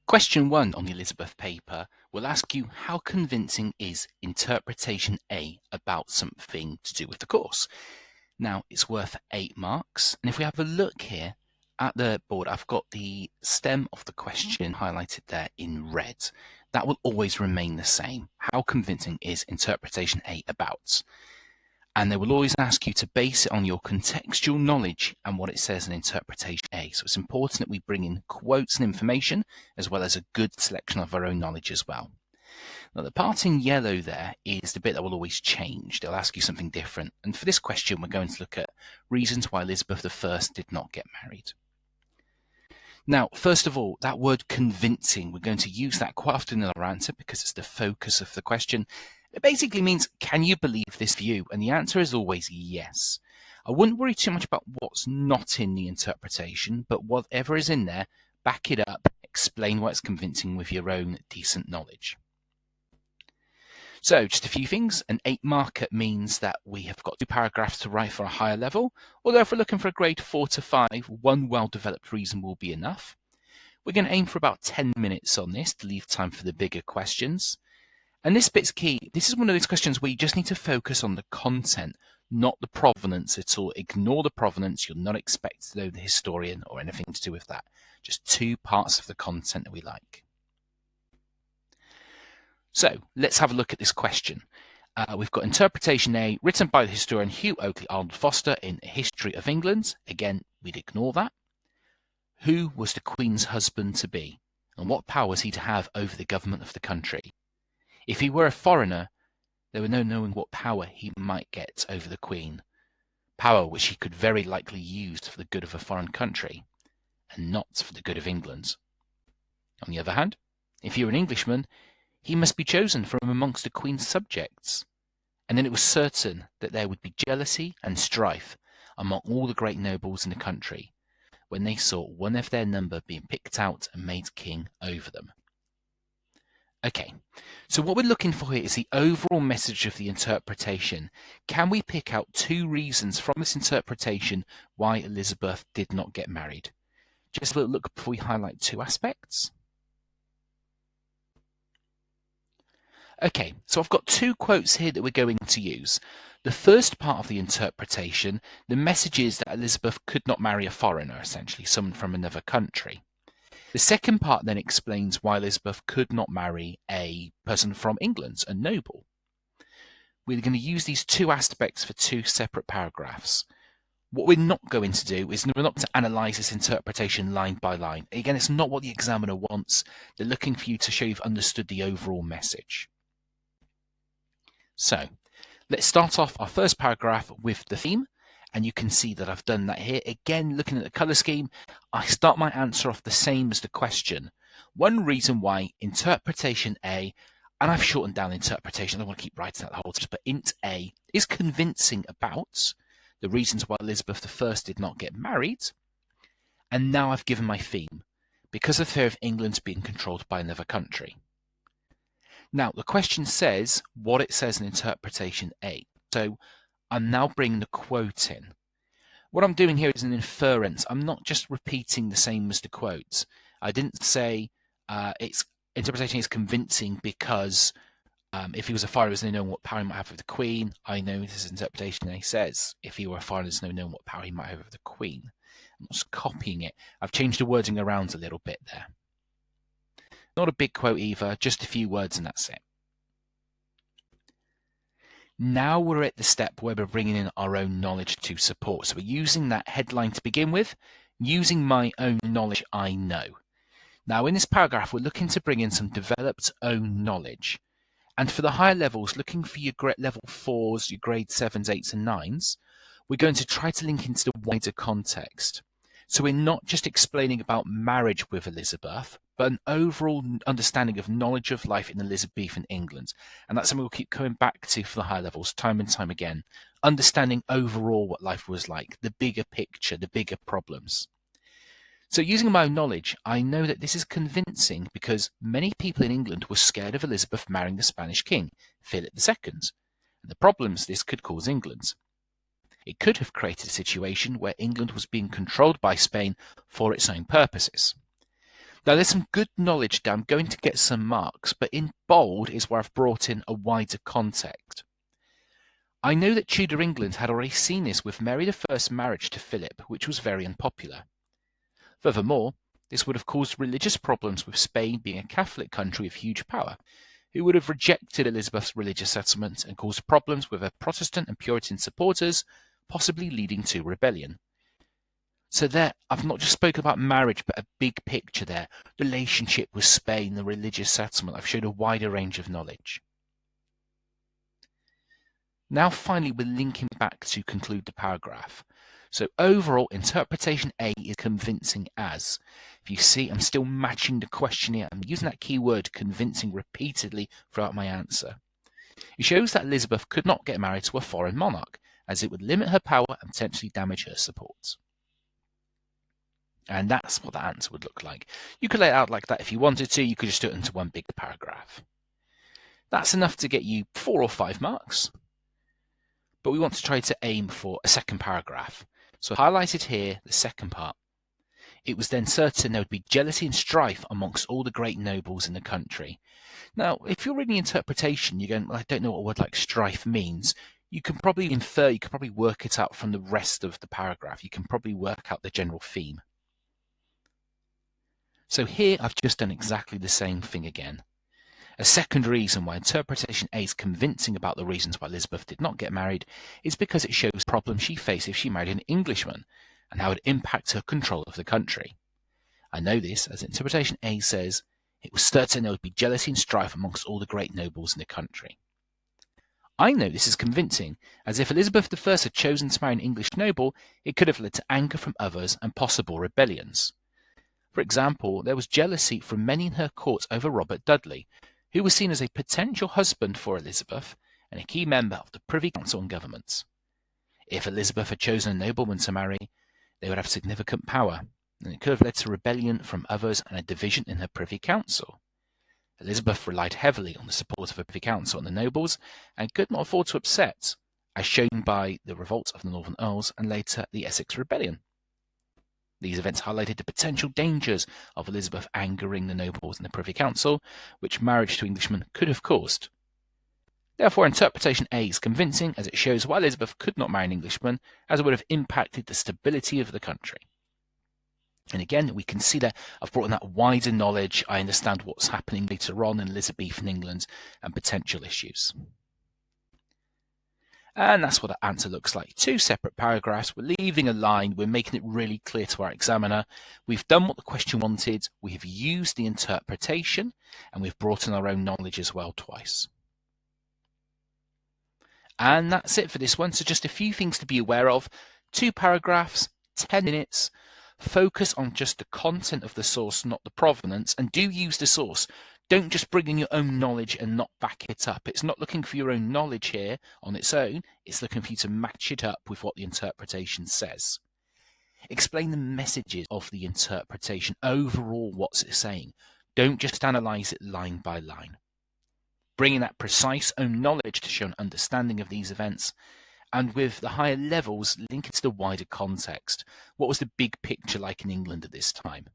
Question 1 on the Elizabeth paper will ask you how convincing is interpretation A about something to do with the course. Now it's worth 8 marks, and if we have a look here at the board, I've got the stem of the question highlighted there in red. That will always remain the same. How convincing is interpretation A about? And they will always ask you to base it on your contextual knowledge and what it says in interpretation A. So it's important that we bring in quotes and information, as well as a good selection of our own knowledge as well. Now the part in yellow there is the bit that will always change. They'll ask you something different. And for this question, we're going to look at reasons why Elizabeth I did not get married. Now, first of all, that word convincing, we're going to use that quite often in our answer because it's the focus of the question. It basically means, can you believe this view? And the answer is always yes. I wouldn't worry too much about what's not in the interpretation, but whatever is in there, back it up, explain why it's convincing with your own decent knowledge. So just a few things. An 8 marker means that we have got 2 paragraphs to write for a higher level, although if we're looking for a grade 4 to 5, one well-developed reason will be enough. We're going to aim for about 10 minutes on this to leave time for the bigger questions. And this bit's key. This is one of those questions where you just need to focus on the content, not the provenance at all. Ignore the provenance. You'll not expect to know the historian or anything to do with that. Just 2 parts of the content that we like. So let's have a look at this question. We've got interpretation A, written by the historian Hugh Oakley Arnold Foster in A History of England. Again, we'd ignore that. Who was the Queen's husband to be? And what power was he to have over the government of the country? If he were a foreigner, there were no knowing what power he might get over the Queen. Power which he could very likely use for the good of a foreign country, and not for the good of England. On the other hand, if you were an Englishman, he must be chosen from amongst the Queen's subjects. And then it was certain that there would be jealousy and strife among all the great nobles in the country when they saw one of their number being picked out and made king over them. Okay, so what we're looking for here is the overall message of the interpretation. Can we pick out 2 reasons from this interpretation why Elizabeth did not get married? Just a little look before we highlight 2 aspects. Okay, so I've got 2 quotes here that we're going to use. The first part of the interpretation, the message is that Elizabeth could not marry a foreigner, essentially, someone from another country. The second part then explains why Elizabeth could not marry a person from England, a noble. We're going to use these 2 aspects for 2 separate paragraphs. What we're not going to do is we're not going to analyse this interpretation line by line. Again, it's not what the examiner wants. They're looking for you to show you've understood the overall message. So, let's start off our first paragraph with the theme. And you can see that I've done that here. Again, looking at the colour scheme, I start my answer off the same as the question. One reason why interpretation A, and I've shortened down interpretation, I don't want to keep writing out the whole thing, but int A is convincing about the reasons why Elizabeth I did not get married. And now I've given my theme, because of fear of England being controlled by another country. Now, the question says what it says in interpretation A. So I'm now bringing the quote in. What I'm doing here is an inference. I'm not just repeating the same as the quote. I didn't say its interpretation is convincing because if he was a foreigner, there's no knowing what power he might have over the Queen. I know this is interpretation A says if he were a foreigner, there's no knowing what power he might have over the Queen. I'm just copying it. I've changed the wording around a little bit there. Not a big quote either, just a few words and that's it. Now we're at the step where we're bringing in our own knowledge to support. So we're using that headline to begin with, using my own knowledge I know. Now in this paragraph, we're looking to bring in some developed own knowledge. And for the higher levels, looking for your level 4s, your grade 7s, 8s and 9s, we're going to try to link into the wider context. So we're not just explaining about marriage with Elizabeth, but an overall understanding of knowledge of life in Elizabethan England. And that's something we'll keep coming back to for the higher levels time and time again. Understanding overall what life was like, the bigger picture, the bigger problems. So using my own knowledge, I know that this is convincing because many people in England were scared of Elizabeth marrying the Spanish king, Philip II, and the problems this could cause England. It could have created a situation where England was being controlled by Spain for its own purposes. Now there's some good knowledge there. I'm going to get some marks, but in bold is where I've brought in a wider context. I know that Tudor England had already seen this with Mary I's marriage to Philip, which was very unpopular. Furthermore, this would have caused religious problems with Spain being a Catholic country of huge power, who would have rejected Elizabeth's religious settlement and caused problems with her Protestant and Puritan supporters, possibly leading to rebellion. So there, I've not just spoken about marriage, but a big picture there, relationship with Spain, the religious settlement. I've showed a wider range of knowledge. Now finally, we're linking back to conclude the paragraph. So overall, interpretation A is convincing as. If you see, I'm still matching the question here. I'm using that keyword convincing repeatedly throughout my answer. It shows that Elizabeth could not get married to a foreign monarch, as it would limit her power and potentially damage her support. And that's what the answer would look like. You could lay it out like that if you wanted to. You could just do it into one big paragraph. That's enough to get you 4 or 5 marks. But we want to try to aim for a second paragraph. So highlighted here, the second part. It was then certain there would be jealousy and strife amongst all the great nobles in the country. Now, if you're reading interpretation, you're going, well, I don't know what a word like strife means. You can probably infer, you can probably work it out from the rest of the paragraph. You can probably work out the general theme. So here I've just done exactly the same thing again. A second reason why interpretation A is convincing about the reasons why Elizabeth did not get married is because it shows the problem she faced if she married an Englishman and how it impacts her control of the country. I know this as interpretation A says, it was certain there would be jealousy and strife amongst all the great nobles in the country. I know this is convincing, as if Elizabeth I had chosen to marry an English noble, it could have led to anger from others and possible rebellions. For example, there was jealousy from many in her court over Robert Dudley, who was seen as a potential husband for Elizabeth and a key member of the Privy Council and government. If Elizabeth had chosen a nobleman to marry, they would have significant power, and it could have led to rebellion from others and a division in her Privy Council. Elizabeth relied heavily on the support of her Privy Council and the nobles, and could not afford to upset, as shown by the revolt of the Northern Earls and later the Essex Rebellion. These events highlighted the potential dangers of Elizabeth angering the nobles in the Privy Council, which marriage to Englishmen could have caused. Therefore, interpretation A is convincing, as it shows why Elizabeth could not marry an Englishman, as it would have impacted the stability of the country. And again, we can see that I've brought in that wider knowledge. I understand what's happening later on in Elizabethan England and potential issues. And that's what the answer looks like. 2 separate paragraphs. We're leaving a line. We're making it really clear to our examiner. We've done what the question wanted. We have used the interpretation, and we've brought in our own knowledge as well twice. And that's it for this one. So just a few things to be aware of. 2 paragraphs, 10 minutes. Focus on just the content of the source, not the provenance, and do use the source. Don't just bring in your own knowledge and not back it up. It's not looking for your own knowledge here on its own. It's looking for you to match it up with what the interpretation says. Explain the messages of the interpretation. Overall, what's it saying? Don't just analyze it line by line. Bring in that precise own knowledge to show an understanding of these events. And with the higher levels, link it to the wider context. What was the big picture like in England at this time?